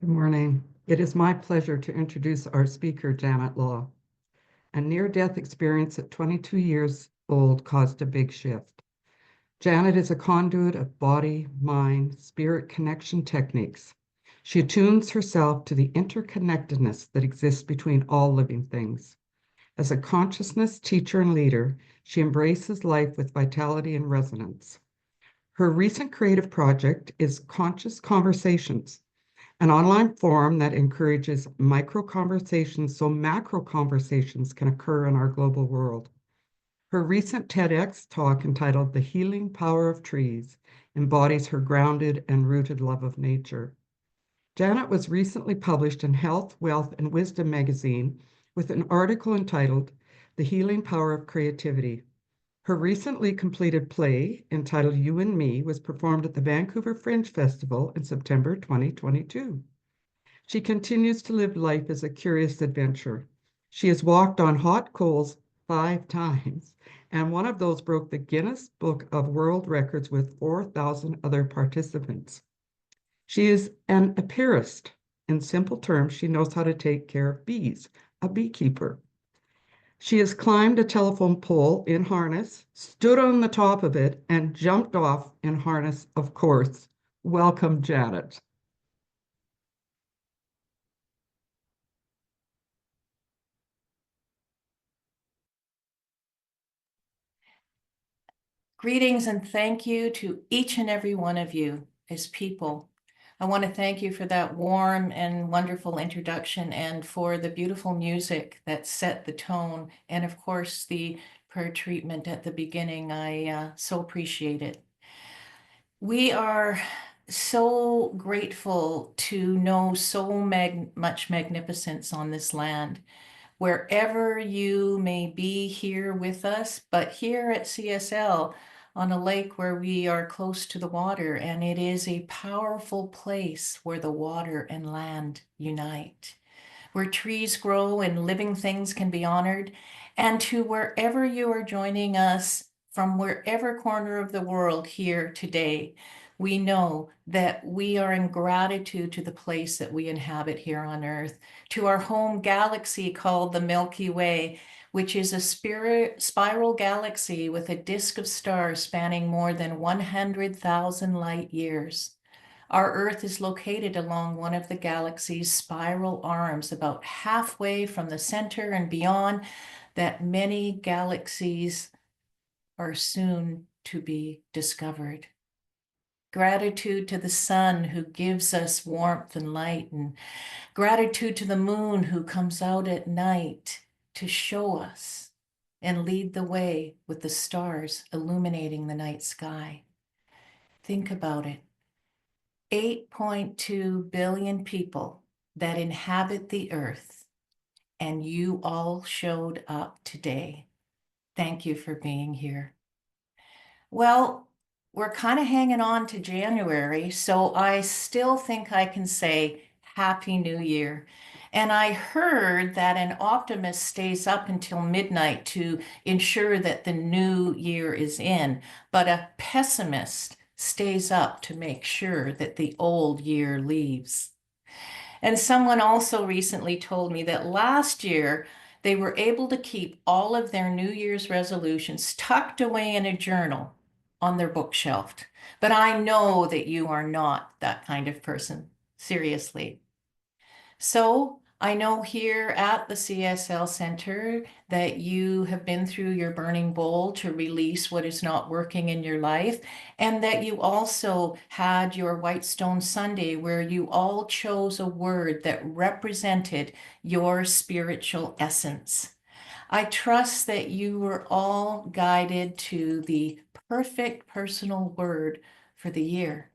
Good morning. It is my pleasure to introduce our speaker, Janet Law. A near-death experience at 22 years old caused a big shift. Janet is a conduit of body, mind, spirit connection techniques. She attunes herself to the interconnectedness that exists between all living things. As a consciousness teacher and leader, she embraces life with vitality and resonance. Her recent creative project is Conscious Conversations, an online forum that encourages micro conversations so macro conversations can occur in our global world. Her recent TEDx talk entitled The Healing Power of Trees embodies her grounded and rooted love of nature. Janet was recently published in Health, Wealth, and Wisdom magazine with an article entitled The Healing Power of Creativity. Her recently completed play, entitled You and Me, was performed at the Vancouver Fringe Festival in September 2022. She continues to live life as a curious adventure. She has walked on hot coals 5 times, and one of those broke the Guinness Book of World Records with 4,000 other participants. She is an apiarist. In simple terms, she knows how to take care of bees, a beekeeper. She has climbed a telephone pole in harness, stood on the top of it, and jumped off in harness, of course. Welcome, Janet. Greetings and thank you to each and every one of you as people. I want to thank you for that warm and wonderful introduction and for the beautiful music that set the tone, and of course the prayer treatment at the beginning. I so appreciate it. We are so grateful to know so much magnificence on this land. Wherever you may be here with us, but here at CSL on a lake where we are close to the water, and it is a powerful place where the water and land unite, where trees grow and living things can be honored, and to wherever you are joining us from wherever corner of the world here today, we know that we are in gratitude to the place that we inhabit here on Earth, to our home galaxy called the Milky Way, which is a spiral galaxy with a disk of stars spanning more than 100,000 light years. Our Earth is located along one of the galaxy's spiral arms, about halfway from the center and beyond that many galaxies are soon to be discovered. Gratitude to the sun who gives us warmth and light, and gratitude to the moon who comes out at night to show us and lead the way with the stars illuminating the night sky. Think about it. 8.2 billion people that inhabit the earth, and you all showed up today. Thank you for being here. Well, we're kind of hanging on to January, so I still think I can say Happy New Year. And I heard that an optimist stays up until midnight to ensure that the new year is in, but a pessimist stays up to make sure that the old year leaves. And someone also recently told me that last year they were able to keep all of their New Year's resolutions tucked away in a journal on their bookshelf. But I know that you are not that kind of person, seriously. So I know here at the CSL Center that you have been through your burning bowl to release what is not working in your life, and that you also had your Whitestone Sunday where you all chose a word that represented your spiritual essence. I trust that you were all guided to the perfect personal word for the year.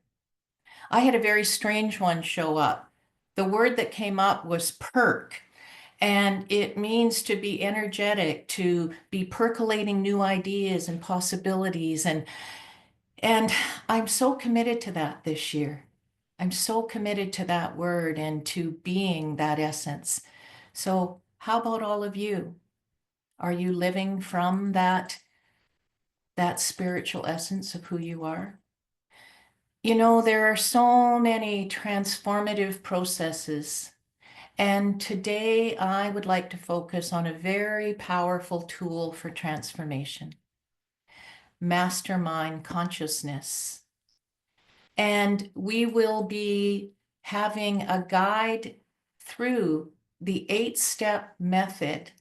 I had a very strange one show up. The word that came up was perk, and it means to be energetic, to be percolating new ideas and possibilities. And I'm so committed to that this year. I'm so committed to that word and to being that essence. So how about all of you? Are you living from that spiritual essence of who you are? You know, there are so many transformative processes, and today I would like to focus on a very powerful tool for transformation, Mastermind consciousness. And we will be having a guide through the 8-step method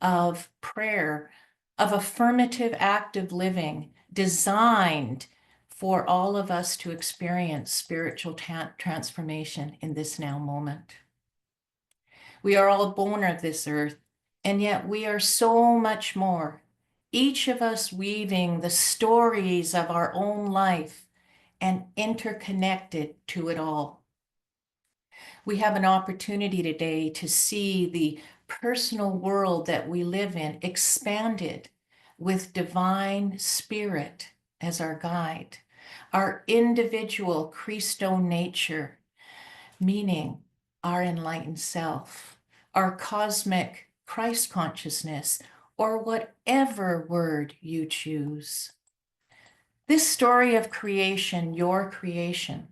of prayer, of affirmative active living designed for all of us to experience spiritual transformation in this now moment. We are all born of this earth, and yet we are so much more, each of us weaving the stories of our own life and interconnected to it all. We have an opportunity today to see the personal world that we live in expanded with divine spirit as our guide, our individual Christone nature, meaning our enlightened self, our cosmic Christ consciousness, or whatever word you choose. This story of creation, your creation,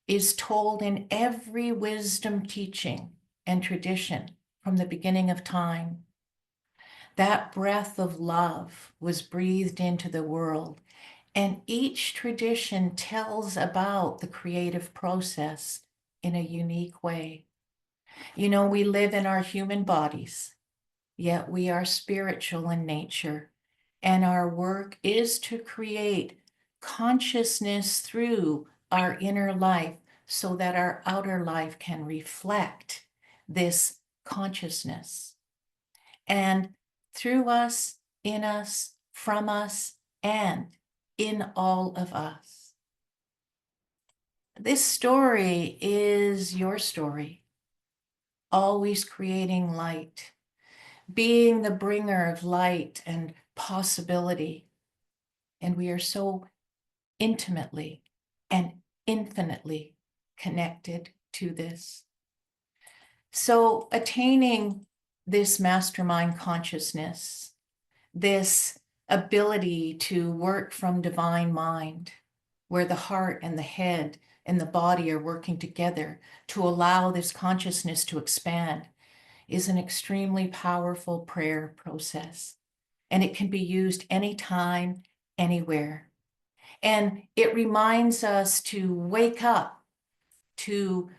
is told in every wisdom teaching and tradition from the beginning of time. That breath of love was breathed into the world, and each tradition tells about the creative process in a unique way. You know, we live in our human bodies, yet we are spiritual in nature, and our work is to create consciousness through our inner life so that our outer life can reflect this consciousness. And through us, in us, from us, and in all of us. This story is your story, always creating light, being the bringer of light and possibility. And we are so intimately and infinitely connected to this. So attaining this mastermind consciousness, this ability to work from divine mind, where the heart and the head and the body are working together to allow this consciousness to expand, is an extremely powerful prayer process. And it can be used anytime, anywhere. And it reminds us to wake up to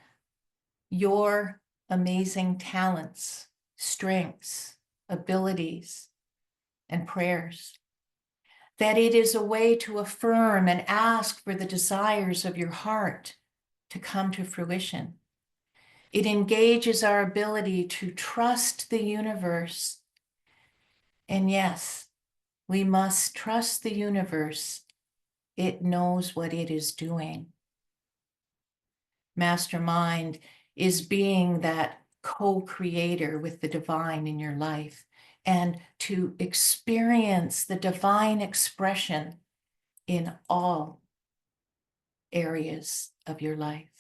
your amazing talents, strengths, abilities, and prayers. That it is a way to affirm and ask for the desires of your heart to come to fruition. It engages our ability to trust the universe. And yes, we must trust the universe. It knows what it is doing. Mastermind is being that co-creator with the divine in your life and to experience the divine expression in all areas of your life.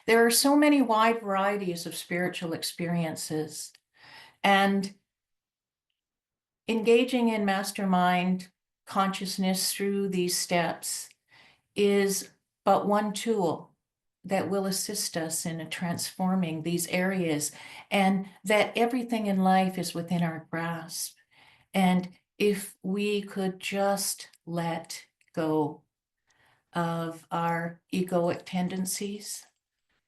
There are so many wide varieties of spiritual experiences, and engaging in mastermind consciousness through these steps is but one tool that will assist us in transforming these areas, and that everything in life is within our grasp. And if we could just let go of our egoic tendencies,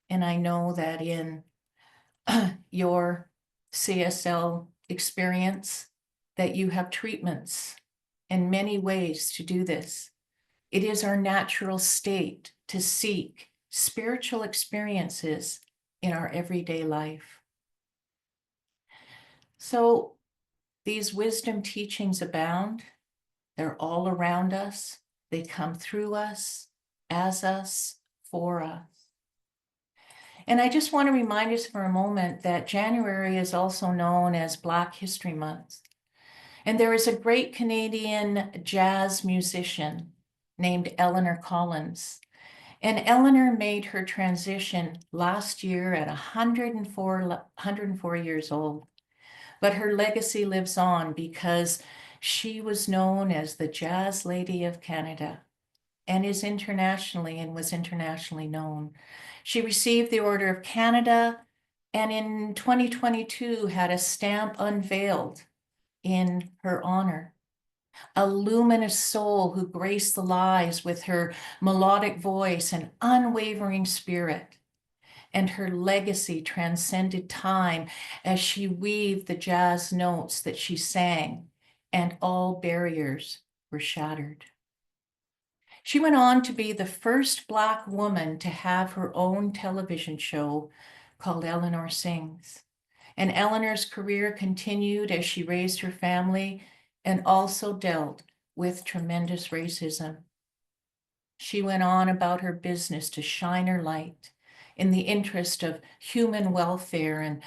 and I know that in your CSL experience, that you have treatments and many ways to do this. It is our natural state to seek spiritual experiences in our everyday life. So these wisdom teachings abound. They're all around us. They come through us, as us, for us. And I just want to remind us for a moment that January is also known as Black History Month. And there is a great Canadian jazz musician named Eleanor Collins. And Eleanor made her transition last year at 104 years old. But her legacy lives on because she was known as the Jazz Lady of Canada. and was internationally known. She received the Order of Canada, and in 2022 had a stamp unveiled in her honor. A luminous soul who graced the lives with her melodic voice and unwavering spirit. And her legacy transcended time as she weaved the jazz notes that she sang, and all barriers were shattered. She went on to be the first Black woman to have her own television show called Eleanor Sings. And Eleanor's career continued as she raised her family and also dealt with tremendous racism. She went on about her business to shine her light in the interest of human welfare and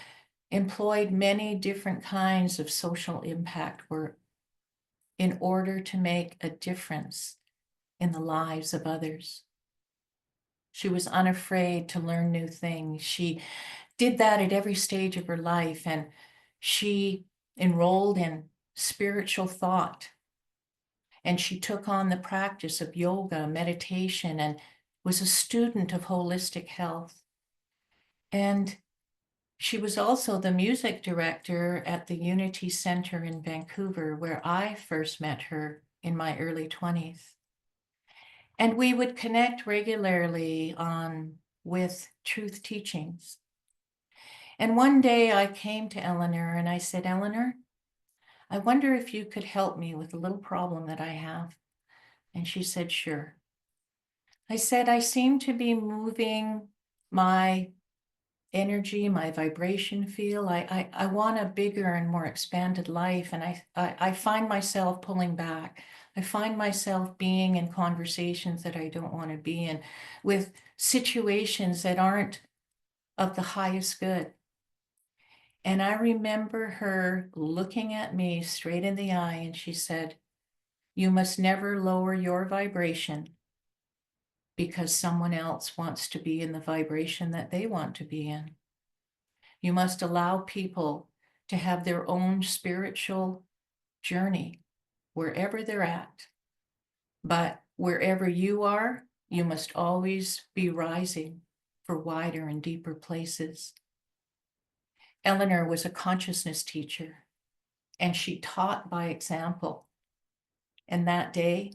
employed many different kinds of social impact work in order to make a difference in the lives of others. She was unafraid to learn new things. She did that at every stage of her life, and she enrolled in spiritual thought, and she took on the practice of yoga, meditation, and was a student of holistic health. And she was also the music director at the Unity Center in Vancouver, where I first met her in my early 20s. And we would connect regularly with truth teachings. And one day I came to Eleanor and I said, Eleanor, I wonder if you could help me with a little problem that I have. And she said, sure. I said, I seem to be moving my energy, my vibration field. I want a bigger and more expanded life. And I find myself pulling back. I find myself being in conversations that I don't want to be in, with situations that aren't of the highest good. And I remember her looking at me straight in the eye, and she said, you must never lower your vibration because someone else wants to be in the vibration that they want to be in. You must allow people to have their own spiritual journey wherever they're at. But wherever you are, you must always be rising for wider and deeper places. Eleanor was a consciousness teacher, and she taught by example. And that day,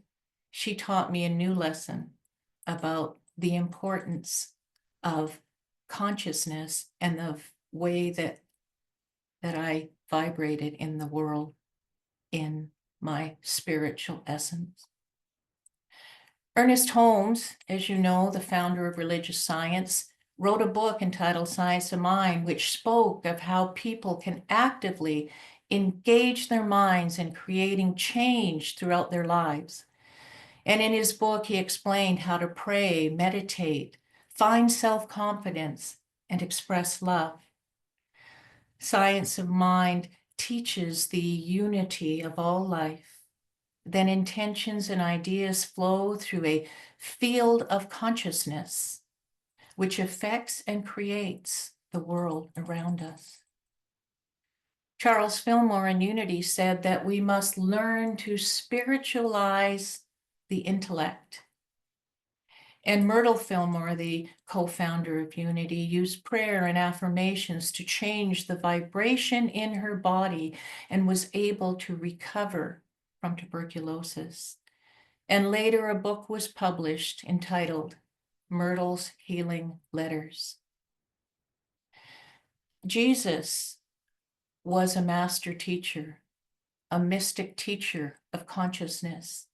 she taught me a new lesson about the importance of consciousness and the way that I vibrated in the world in my spiritual essence. Ernest Holmes, as you know, the founder of religious science, wrote a book entitled Science of Mind, which spoke of how people can actively engage their minds in creating change throughout their lives. And in his book, he explained how to pray, meditate, find self-confidence, and express love. Science of Mind teaches the unity of all life. Then intentions and ideas flow through a field of consciousness, which affects and creates the world around us. Charles Fillmore in Unity said that we must learn to spiritualize the intellect. And Myrtle Fillmore, the co-founder of Unity, used prayer and affirmations to change the vibration in her body and was able to recover from tuberculosis. And later a book was published entitled Myrtle's Healing Letters. Jesus was a master teacher, a mystic teacher of consciousness.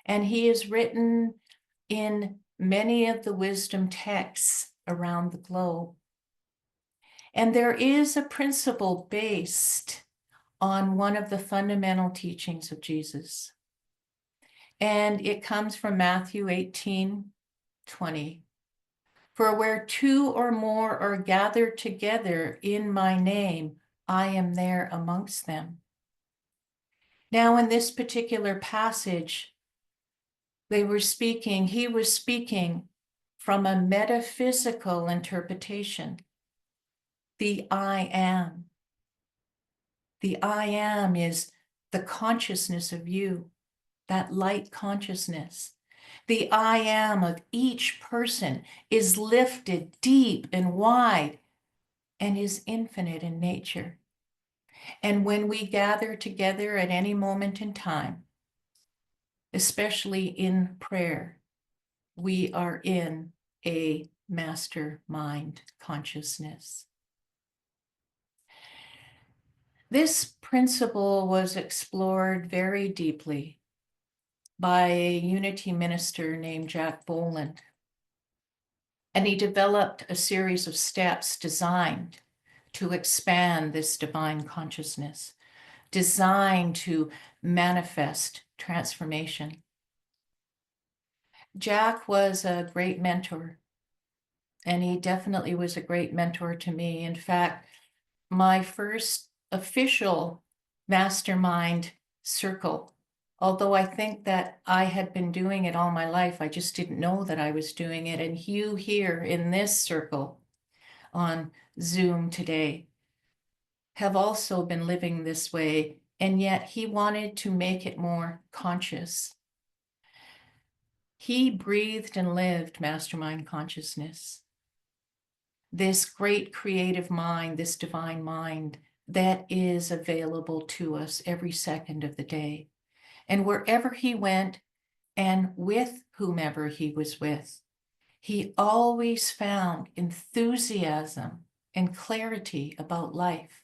And he is written in many of the wisdom texts around the globe. And there is a principle based on one of the fundamental teachings of Jesus. And it comes from Matthew 18:20. For where two or more are gathered together in my name, I am there amongst them. Now, in this particular passage, he was speaking from a metaphysical interpretation. The I am. The I am is the consciousness of you, that light consciousness. The I am of each person is lifted deep and wide and is infinite in nature. And when we gather together at any moment in time, especially in prayer, we are in a mastermind consciousness. This principle was explored very deeply by a unity minister named Jack Boland. And he developed a series of steps designed to expand this divine consciousness, designed to manifest transformation. Jack was a great mentor, and he definitely was a great mentor to me. In fact, my first official mastermind circle, although I think that I had been doing it all my life, I just didn't know that I was doing it. And you here in this circle on Zoom today have also been living this way, and yet he wanted to make it more conscious. He breathed and lived mastermind consciousness, this great creative mind, this divine mind that is available to us every second of the day. And wherever he went and with whomever he was with, he always found enthusiasm and clarity about life.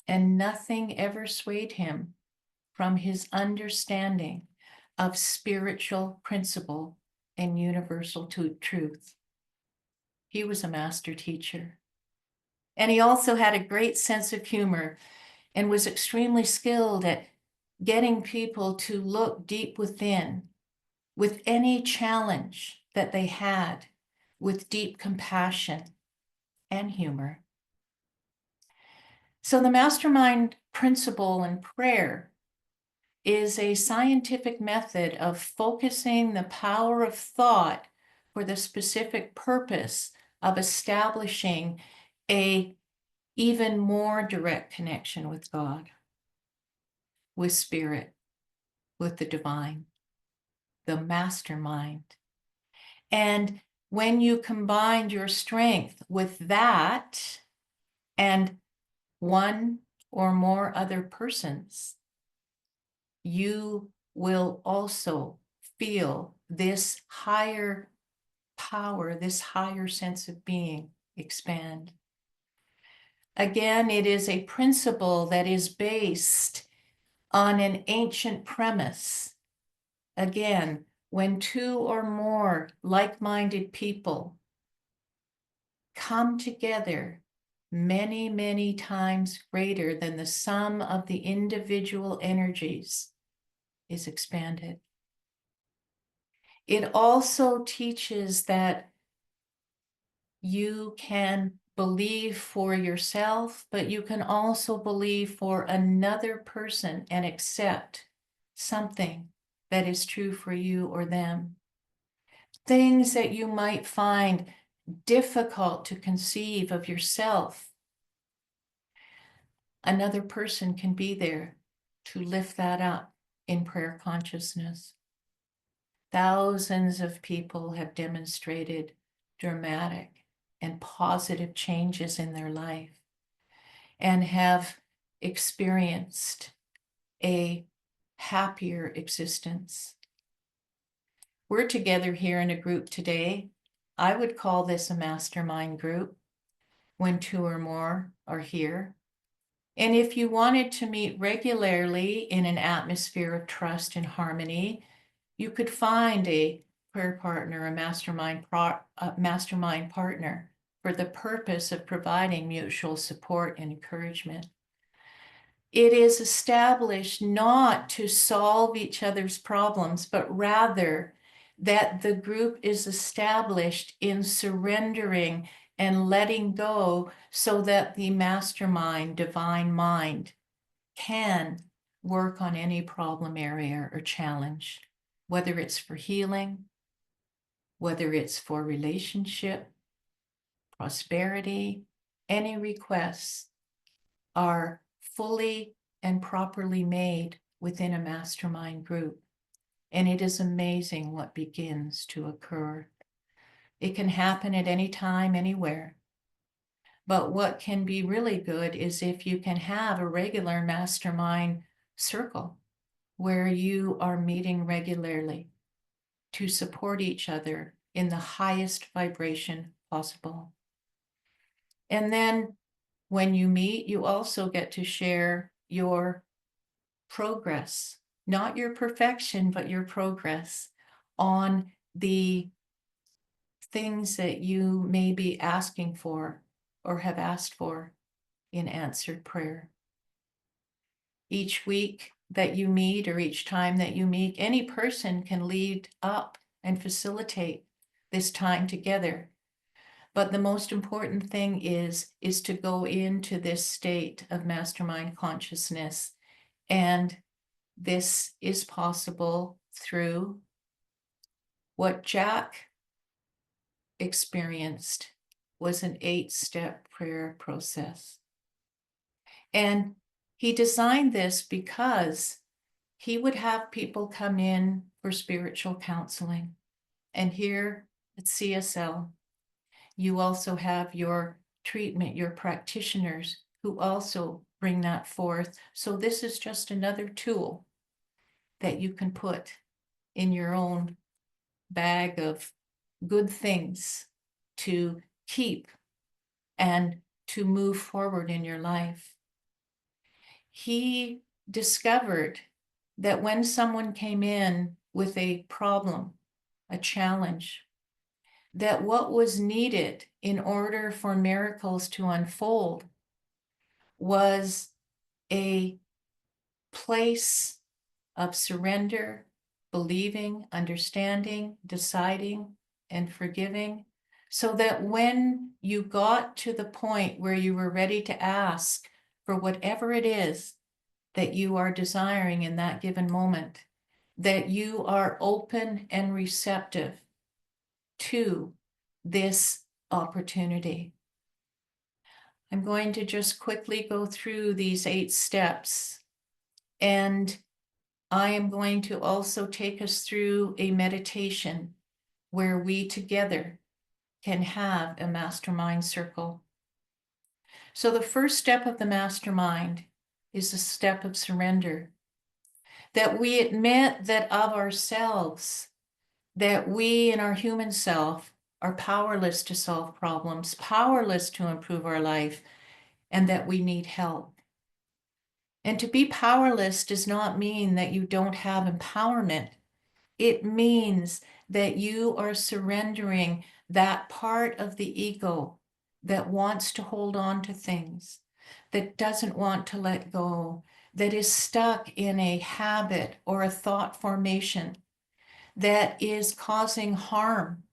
And nothing ever swayed him from his understanding of spiritual principle and universal truth. He was a master teacher. And he also had a great sense of humor and was extremely skilled at getting people to look deep within with any challenge that they had, with deep compassion and humor. So the mastermind principle in prayer is a scientific method of focusing the power of thought for the specific purpose of establishing a even more direct connection with God, with spirit, with the divine, the mastermind. And when you combine your strength with that and one or more other persons, you will also feel this higher power, this higher sense of being expand. Again, it is a principle that is based on an ancient premise. Again, when two or more like-minded people come together, many, many times greater than the sum of the individual energies is expanded. It also teaches that you can believe for yourself, but you can also believe for another person and accept something that is true for you or them. Things that you might find difficult to conceive of yourself, another person can be there to lift that up in prayer consciousness. Thousands of people have demonstrated dramatic and positive changes in their life and have experienced a happier existence. We're together here in a group today. I would call this a mastermind group when two or more are here. And if you wanted to meet regularly in an atmosphere of trust and harmony, you could find a prayer partner, a mastermind partner for the purpose of providing mutual support and encouragement. It is established not to solve each other's problems, but rather that the group is established in surrendering and letting go so that the mastermind, divine mind, can work on any problem area or challenge, whether it's for healing, whether it's for relationship, prosperity, any requests are fully and properly made within a mastermind group. And it is amazing what begins to occur. It can happen at any time, anywhere. But what can be really good is if you can have a regular mastermind circle where you are meeting regularly to support each other in the highest vibration possible. And then when you meet, you also get to share your progress, not your perfection, but your progress on the things that you may be asking for or have asked for in answered prayer. Each week that you meet or each time that you meet, any person can lead up and facilitate this time together. But the most important thing is to go into this state of mastermind consciousness. And this is possible through what Jack experienced was an 8-step prayer process. And he designed this because he would have people come in for spiritual counseling. And here at CSL, you also have your treatment, your practitioners who also bring that forth. So this is just another tool that you can put in your own bag of good things to keep and to move forward in your life. He discovered that when someone came in with a problem, a challenge, that what was needed in order for miracles to unfold was a place of surrender, believing, understanding, deciding, and forgiving, so that when you got to the point where you were ready to ask for whatever it is that you are desiring in that given moment, that you are open and receptive to this opportunity. I'm going to just quickly go through these 8 steps, and I am going to also take us through a meditation where we together can have a mastermind circle. So the first step of the mastermind is a step of surrender, that we admit that of ourselves, that we in our human self are powerless to solve problems, powerless to improve our life, and that we need help. And to be powerless does not mean that you don't have empowerment. It means that you are surrendering that part of the ego that wants to hold on to things, that doesn't want to let go, that is stuck in a habit or a thought formation that is causing harm,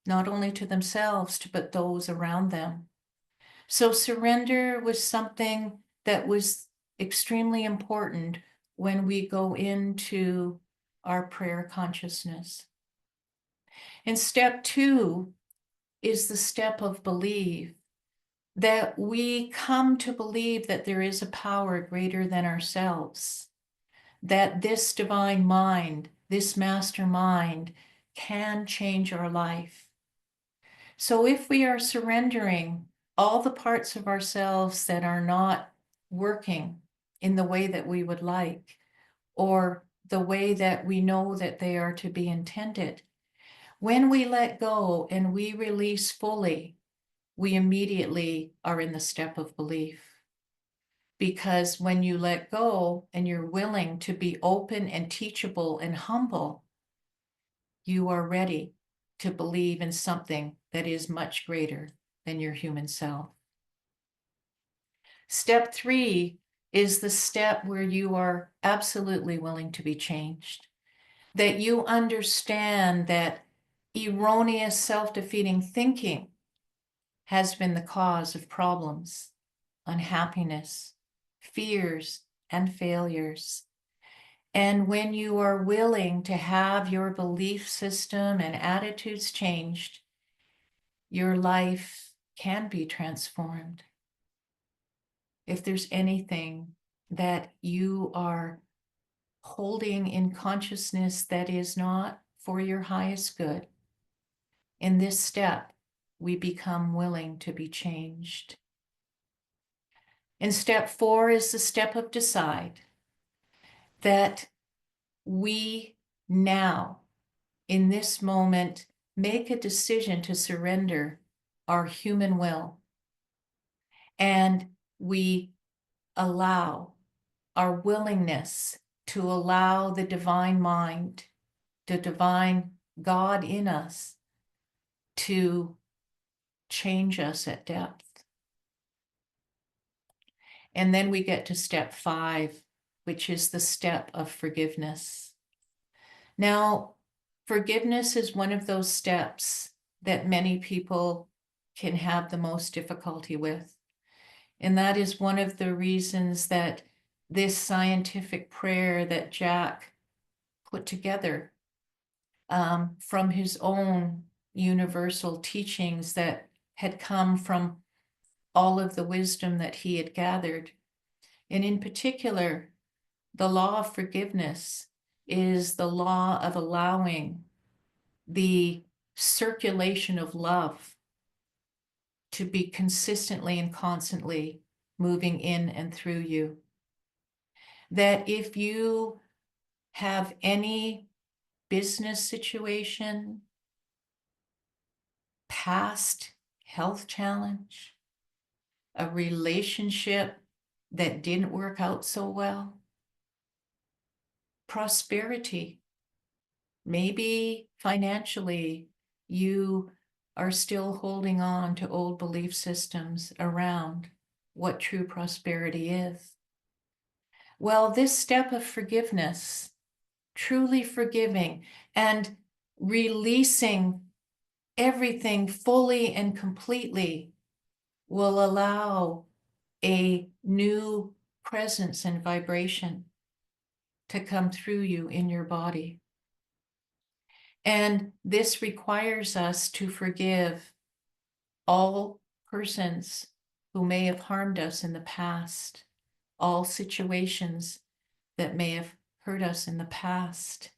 not only to themselves, but those around them. So surrender was something that was extremely important when we go into our prayer consciousness. And step 2 is the step of believe, that we come to believe that there is a power greater than ourselves, that this divine mind, this master mind, can change our life. So if we are surrendering all the parts of ourselves that are not working in the way that we would like, or the way that we know that they are to be intended, when we let go and we release fully, we immediately are in the step of belief. Because when you let go and you're willing to be open and teachable and humble, you are ready to believe in something that is much greater than your human self. Step 3 is the step where you are absolutely willing to be changed, that you understand that erroneous self-defeating thinking has been the cause of problems, unhappiness, fears, and failures. And when you are willing to have your belief system and attitudes changed, your life can be transformed. If there's anything that you are holding in consciousness that is not for your highest good. In this step, we become willing to be changed. And step 4 is the step of decide, that we now, in this moment, make a decision to surrender our human will, and we allow our willingness to allow the divine mind, the divine God in us, to change us at depth. And then we get to step 5, which is the step of forgiveness. Now, forgiveness is one of those steps that many people can have the most difficulty with. And that is one of the reasons that this scientific prayer that Jack put together from his own universal teachings that had come from all of the wisdom that he had gathered. And in particular, the law of forgiveness is the law of allowing the circulation of love to be consistently and constantly moving in and through you. That if you have any business situation, past health challenge, a relationship that didn't work out so well, prosperity, maybe financially, you are still holding on to old belief systems around what true prosperity is. Well, this step of forgiveness, truly forgiving and releasing everything fully and completely, will allow a new presence and vibration to come through you in your body. And this requires us to forgive all persons who may have harmed us in the past, all situations that may have hurt us in the past,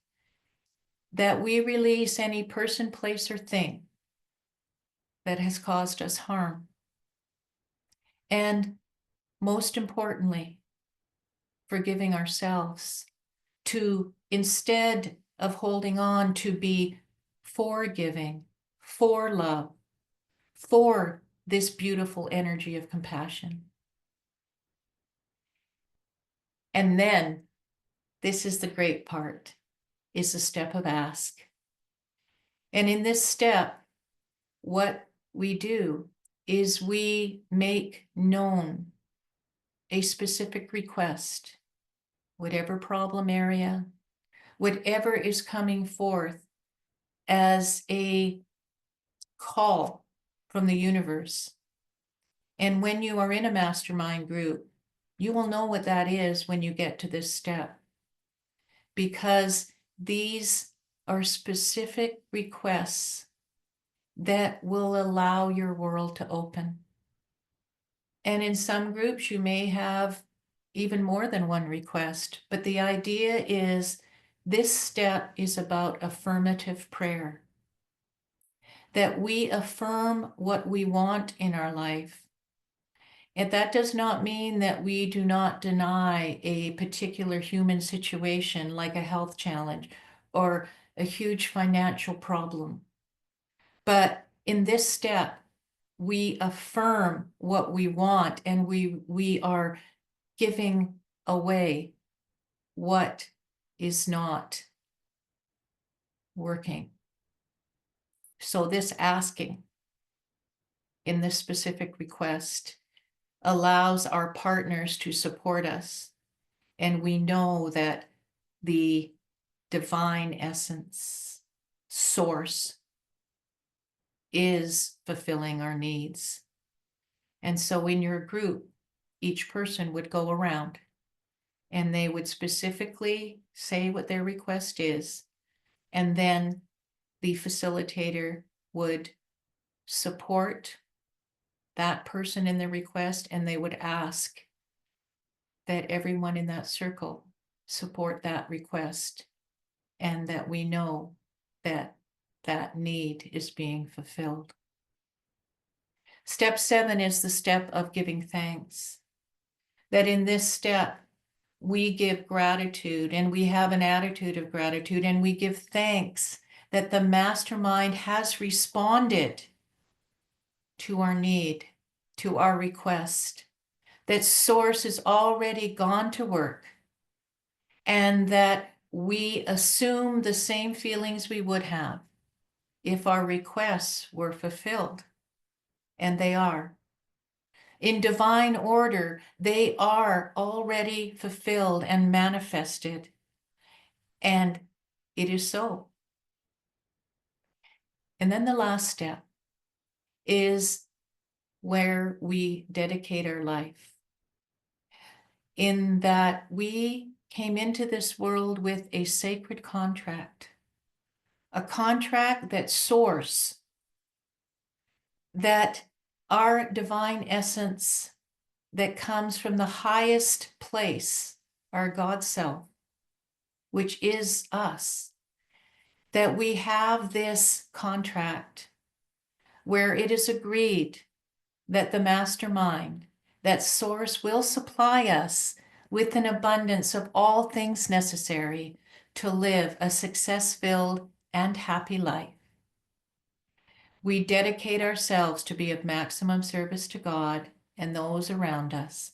that we release any person, place, or thing that has caused us harm. And most importantly, forgiving ourselves, to instead of holding on, to be forgiving, for love, for this beautiful energy of compassion. And then, this is the great part, is the step of ask. And in this step, what we do is we make known a specific request, whatever problem area, whatever is coming forth as a call from the universe. And when you are in a mastermind group, you will know what that is when you get to this step, because these are specific requests that will allow your world to open. And in some groups, you may have even more than one request, but the idea is this step is about affirmative prayer, that we affirm what we want in our life. And that does not mean that we do not deny a particular human situation like a health challenge or a huge financial problem. But in this step, we affirm what we want, and we are giving away what is not working. So this asking in this specific request allows our partners to support us. And we know that the divine essence, source, is fulfilling our needs. And so in your group, each person would go around and they would specifically say what their request is. And then the facilitator would support that person in their request, and they would ask that everyone in that circle support that request, and that we know that that need is being fulfilled. Step 7 is the step of giving thanks. That in this step, we give gratitude, and we have an attitude of gratitude, and we give thanks that the mastermind has responded to our need, to our request, that source has already gone to work, and that we assume the same feelings we would have if our requests were fulfilled, and they are. In divine order, they are already fulfilled and manifested, and it is so. And then the last step is where we dedicate our life, in that we came into this world with a sacred contract, a contract that source, that our divine essence that comes from the highest place, our God self, which is us, that we have this contract where it is agreed that the mastermind, that source, will supply us with an abundance of all things necessary to live a success-filled and happy life. We dedicate ourselves to be of maximum service to God and those around us,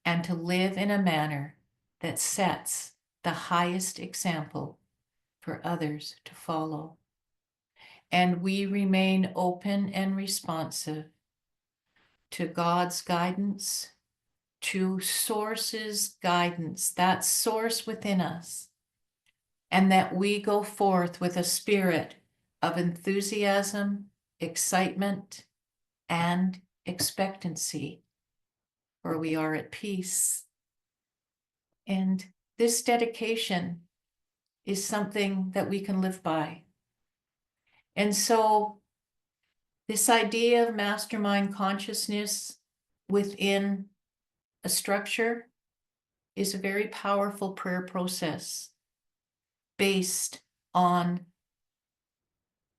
and to live in a manner that sets the highest example for others to follow. And we remain open and responsive to God's guidance, to Source's guidance, that source within us, and that we go forth with a spirit of enthusiasm, excitement, and expectancy, for we are at peace. And this dedication is something that we can live by. And so this idea of mastermind consciousness within a structure is a very powerful prayer process based on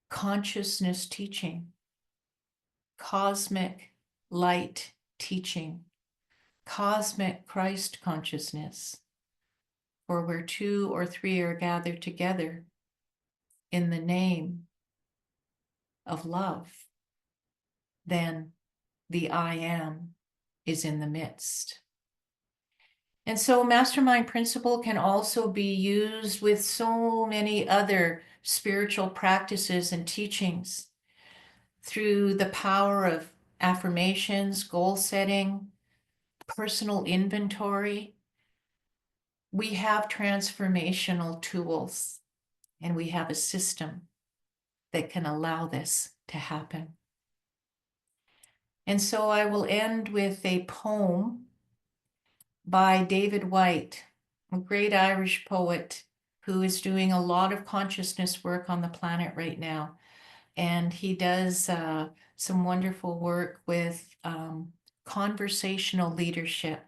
consciousness teaching, cosmic light teaching, cosmic Christ consciousness. For where 2 or 3 are gathered together in the name of love, then the I am is in the midst. And so mastermind principle can also be used with so many other spiritual practices and teachings through the power of affirmations, goal setting, personal inventory. We have transformational tools, and we have a system that can allow this to happen. And so I will end with a poem by David White, a great Irish poet who is doing a lot of consciousness work on the planet right now. And he does some wonderful work with conversational leadership.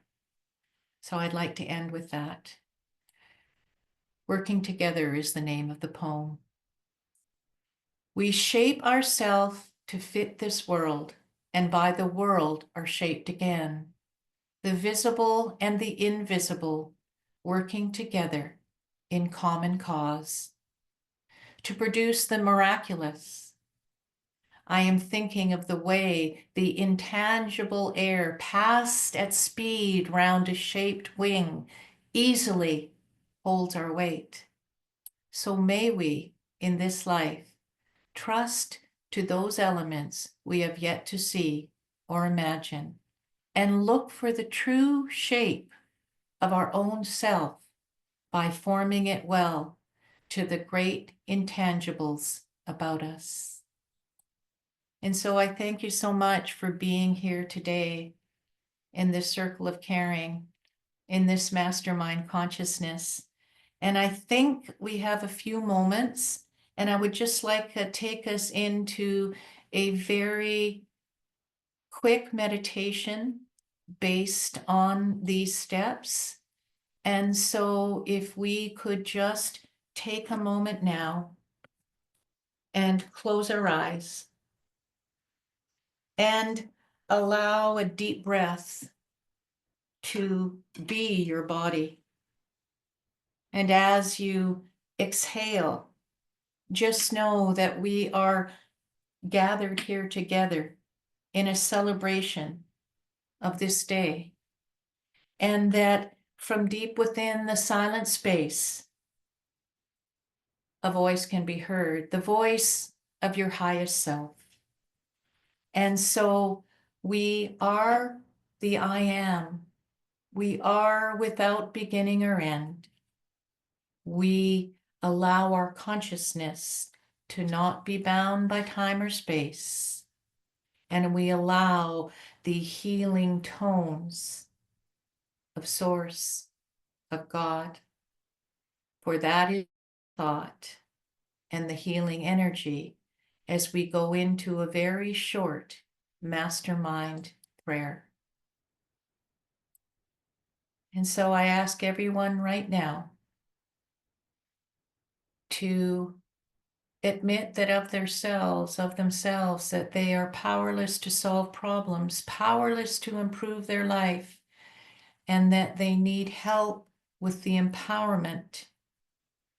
So I'd like to end with that. Working Together is the name of the poem. We shape ourselves to fit this world, and by the world are shaped again. The visible and the invisible working together in common cause to produce the miraculous. I am thinking of the way the intangible air passed at speed round a shaped wing easily holds our weight. So may we, in this life, trust to those elements we have yet to see or imagine, and look for the true shape of our own self by forming it well to the great intangibles about us. And so I thank you so much for being here today in this circle of caring, in this mastermind consciousness. And I think we have a few moments, and I would just like to take us into a very quick meditation based on these steps. And so if we could just take a moment now and close our eyes and allow a deep breath to be your body. And as you exhale, just know that we are gathered here together in a celebration of this day, and that from deep within the silent space, a voice can be heard, the voice of your highest self. And so we are the I am. We are without beginning or end. We allow our consciousness to not be bound by time or space. And we allow the healing tones of Source, of God, for that is thought and the healing energy as we go into a very short mastermind prayer. And so I ask everyone right now to admit that of themselves, that they are powerless to solve problems, powerless to improve their life, and that they need help with the empowerment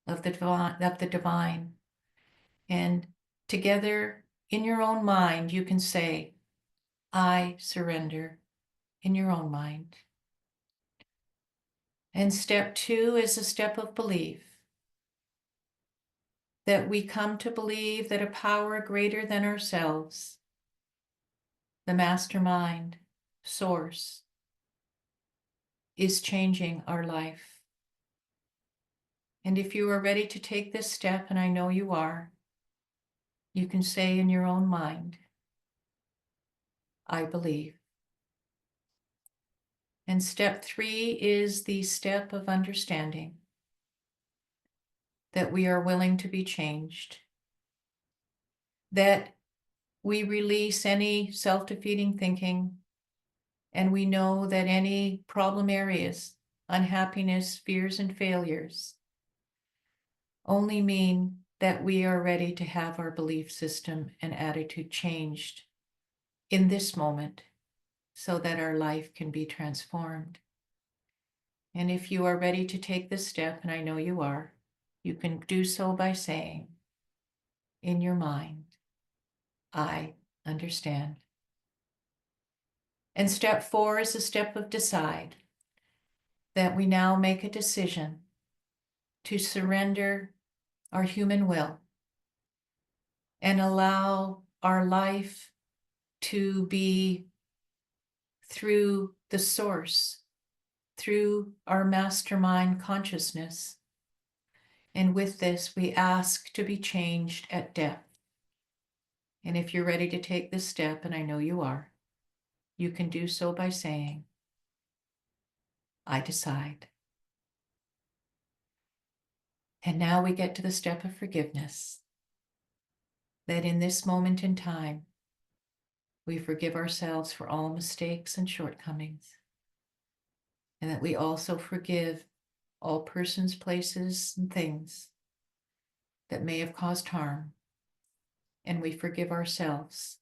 of the divine. And together in your own mind, you can say, I surrender, in your own mind. And step 2 is a step of belief, that we come to believe that a power greater than ourselves, the mastermind, Source, is changing our life. And if you are ready to take this step, and I know you are, you can say in your own mind, I believe. And step 3 is the step of understanding, that we are willing to be changed, that we release any self-defeating thinking, and we know that any problem areas, unhappiness, fears, and failures only mean that we are ready to have our belief system and attitude changed in this moment so that our life can be transformed. And if you are ready to take this step, and I know you are, you can do so by saying in your mind, I understand. And step 4 is a step of decide, that we now make a decision to surrender our human will and allow our life to be through the Source, through our mastermind consciousness. And with this, we ask to be changed at depth. And if you're ready to take this step, and I know you are, you can do so by saying, I decide. And now we get to the step of forgiveness, that in this moment in time, we forgive ourselves for all mistakes and shortcomings, and that we also forgive all persons, places, and things that may have caused harm, and we forgive ourselves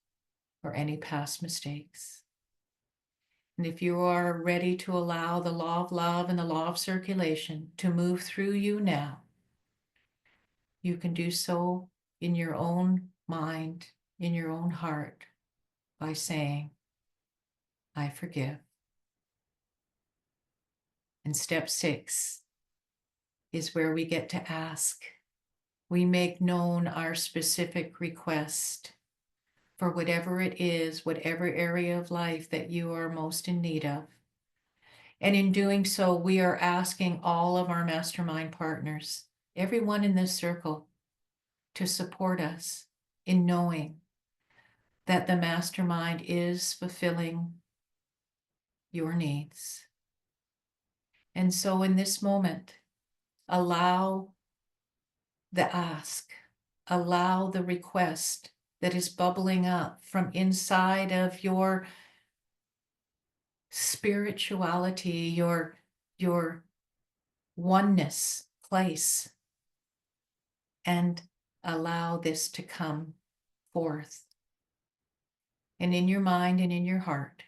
for any past mistakes. And if you are ready to allow the law of love and the law of circulation to move through you now, you can do so in your own mind, in your own heart, by saying, I forgive. And step 6 is where we get to ask. We make known our specific request for whatever it is, whatever area of life that you are most in need of. And in doing so, we are asking all of our mastermind partners, everyone in this circle, to support us in knowing that the mastermind is fulfilling your needs. And so in this moment, allow the ask, allow the request that is bubbling up from inside of your spirituality, your oneness place and allow this to come forth. And in your mind and in your heart,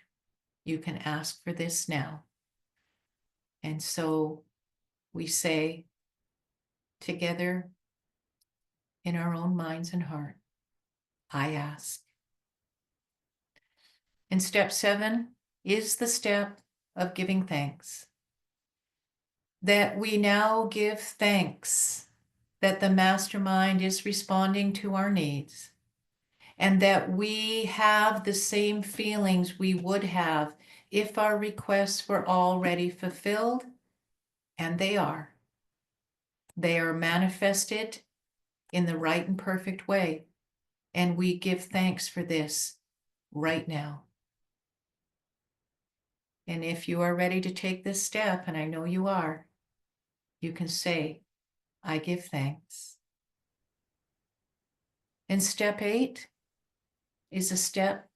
you can ask for this now. And so we say together in our own minds and heart, I ask. And step 7 is the step of giving thanks. That we now give thanks that the mastermind is responding to our needs, and that we have the same feelings we would have if our requests were already fulfilled, and they are. They are manifested in the right and perfect way, and we give thanks for this right now. And if you are ready to take this step, and I know you are, you can say, I give thanks. And step 8 is a step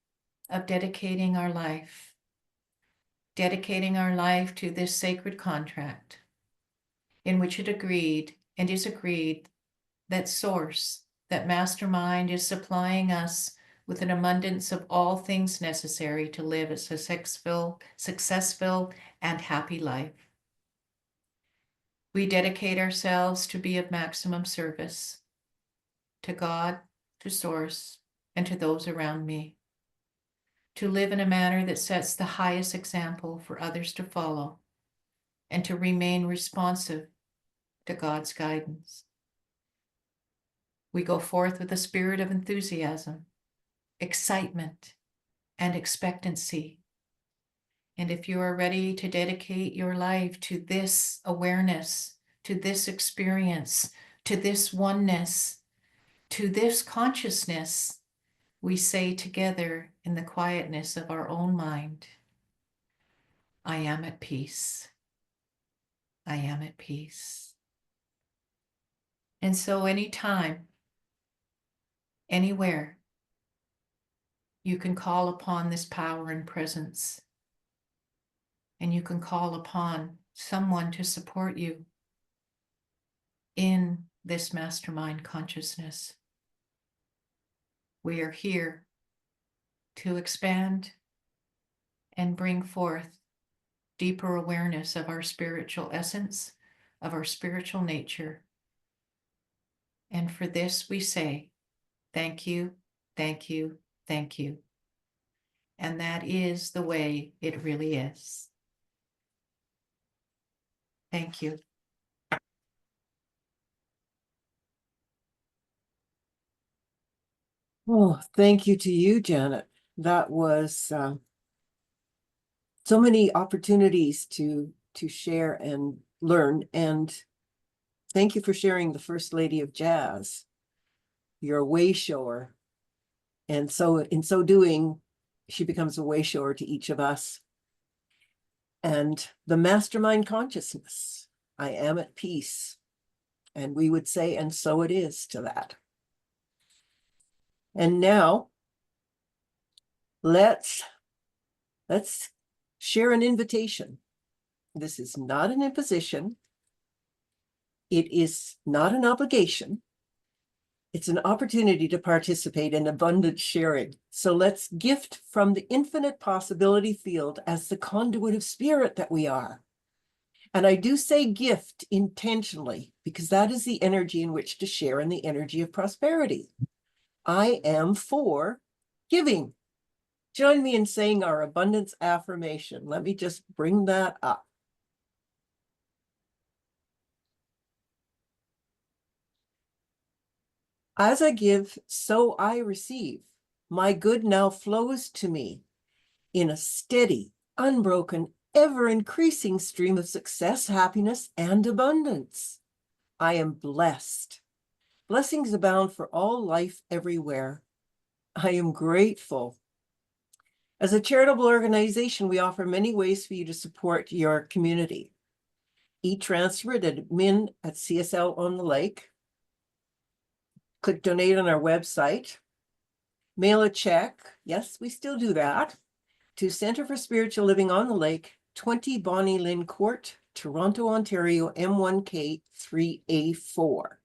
of dedicating our life to this sacred contract in which it agreed and is agreed that Source, that Mastermind is supplying us with an abundance of all things necessary to live a successful and happy life. We dedicate ourselves to be of maximum service to God, to Source, and to those around me, to live in a manner that sets the highest example for others to follow, and to remain responsive to God's guidance. We go forth with a spirit of enthusiasm, excitement, and expectancy. And if you are ready to dedicate your life to this awareness, to this experience, to this oneness, to this consciousness, we say together in the quietness of our own mind, I am at peace. I am at peace. And so anytime, anywhere, you can call upon this power and presence, and you can call upon someone to support you in this mastermind consciousness. We are here to expand and bring forth deeper awareness of our spiritual essence, of our spiritual nature. And for this we say, thank you, thank you, thank you. And that is the way it really is. Thank you. Oh, thank you to you, Janet. That was so many opportunities to share and learn. And thank you for sharing the First Lady of Jazz. You're a way shower. And so in so doing, she becomes a way shower to each of us. And the mastermind consciousness, I am at peace. And we would say, and so it is to that. And now, let's share an invitation. This is not an imposition. It is not an obligation. It's an opportunity to participate in abundant sharing. So let's gift from the infinite possibility field as the conduit of spirit that we are. And I do say gift intentionally because that is the energy in which to share in the energy of prosperity. I am for giving. Join me in saying our abundance affirmation. Let me just bring that up. As I give, so I receive. My good now flows to me in a steady, unbroken, ever-increasing stream of success, happiness, and abundance. I am blessed. Blessings abound for all life everywhere. I am grateful. As a charitable organization, we offer many ways for you to support your community. E-transfer at admin at CSL on the Lake. Click donate on our website. Mail a check. Yes, we still do that. To Center for Spiritual Living on the Lake, 20 Bonnie Lynn Court, Toronto, Ontario, M1K 3A4.